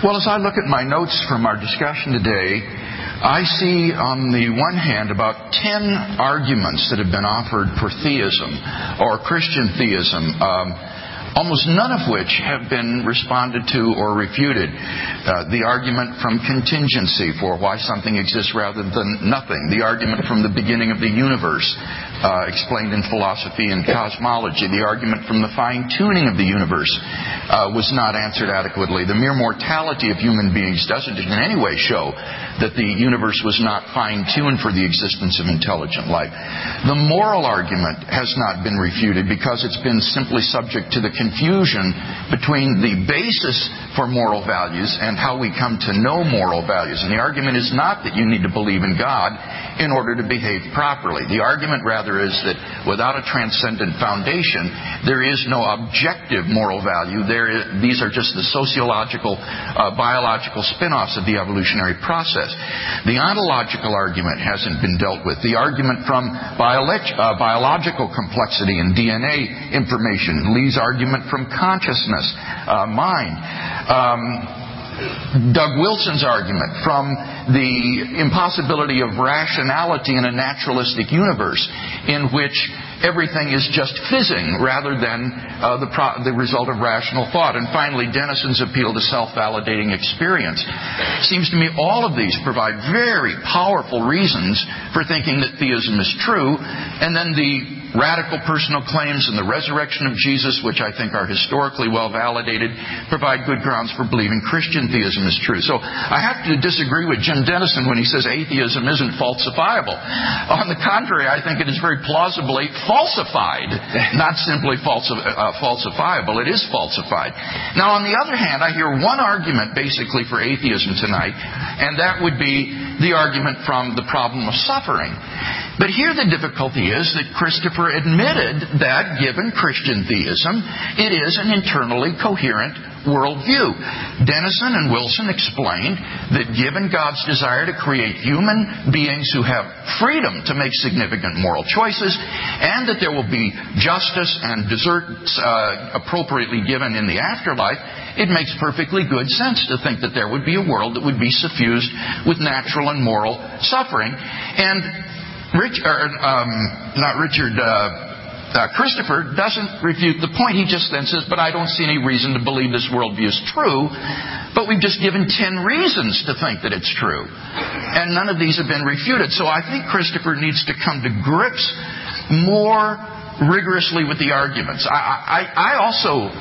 Well, as I look at my notes from our discussion today, I see on the one hand about 10 arguments that have been offered for theism or Christian theism, almost none of which have been responded to or refuted. The argument from contingency for why something exists rather than nothing. The argument from the beginning of the universe, explained in philosophy and cosmology. The argument from the fine-tuning of the universe was not answered adequately. The mere mortality of human beings doesn't in any way show that the universe was not fine-tuned for the existence of intelligent life. The moral argument has not been refuted because it's been simply subject to the confusion between the basis for moral values and how we come to know moral values. And the argument is not that you need to believe in God in order to behave properly. The argument rather is that without a transcendent foundation, there is no objective moral value. These are just the sociological, biological spin-offs of the evolutionary process. The ontological argument hasn't been dealt with. The argument from biological complexity and DNA information. Lee's argument from consciousness, mind. Doug Wilson's argument from the impossibility of rationality in a naturalistic universe in which everything is just fizzing rather than the result of rational thought. And finally, Dennison's appeal to self-validating experience. Seems to me all of these provide very powerful reasons for thinking that theism is true, and then the radical personal claims and the resurrection of Jesus, which I think are historically well validated, provide good grounds for believing Christian theism is true. So I have to disagree with Jim Dennison when he says atheism isn't falsifiable. On the contrary, I think it is very plausibly falsified, not simply falsifiable. It is falsified. Now, on the other hand, I hear one argument basically for atheism tonight, and that would be the argument from the problem of suffering. But here the difficulty is that Christopher admitted that, given Christian theism, it is an internally coherent worldview. Dennison and Wilson explained that given God's desire to create human beings who have freedom to make significant moral choices, and that there will be justice and deserts appropriately given in the afterlife, it makes perfectly good sense to think that there would be a world that would be suffused with natural and moral suffering. And Christopher doesn't refute the point. He just then says, but I don't see any reason to believe this worldview is true. But we've just given 10 reasons to think that it's true. And none of these have been refuted. So I think Christopher needs to come to grips more rigorously with the arguments. I also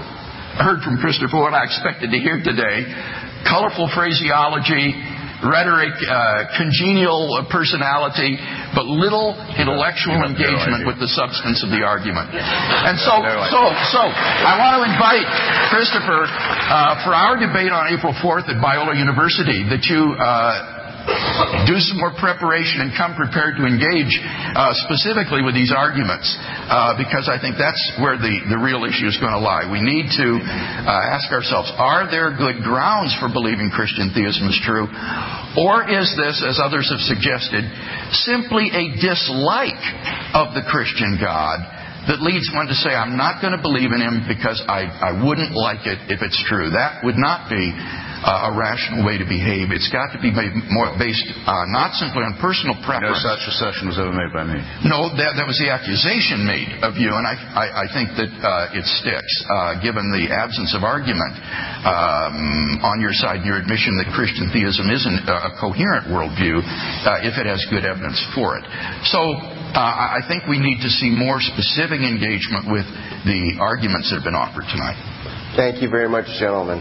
heard from Christopher what I expected to hear today. Colorful phraseology, rhetoric, congenial personality, but little intellectual engagement with the substance of the argument. And so I want to invite Christopher for our debate on April 4th at Biola University, that you do some more preparation and come prepared to engage specifically with these arguments, because I think that's where the real issue is going to lie. We need to ask ourselves, are there good grounds for believing Christian theism is true? Or is this, as others have suggested, simply a dislike of the Christian God that leads one to say, I'm not going to believe in him because I wouldn't like it if it's true? That would not be a rational way to behave. It's got to be more based not simply on personal preference. No such assertion was ever made by me. No, that was the accusation made of you, and I think that it sticks, given the absence of argument on your side and your admission that Christian theism isn't a coherent worldview if it has good evidence for it. So I think we need to see more specific engagement with the arguments that have been offered tonight. Thank you very much, gentlemen.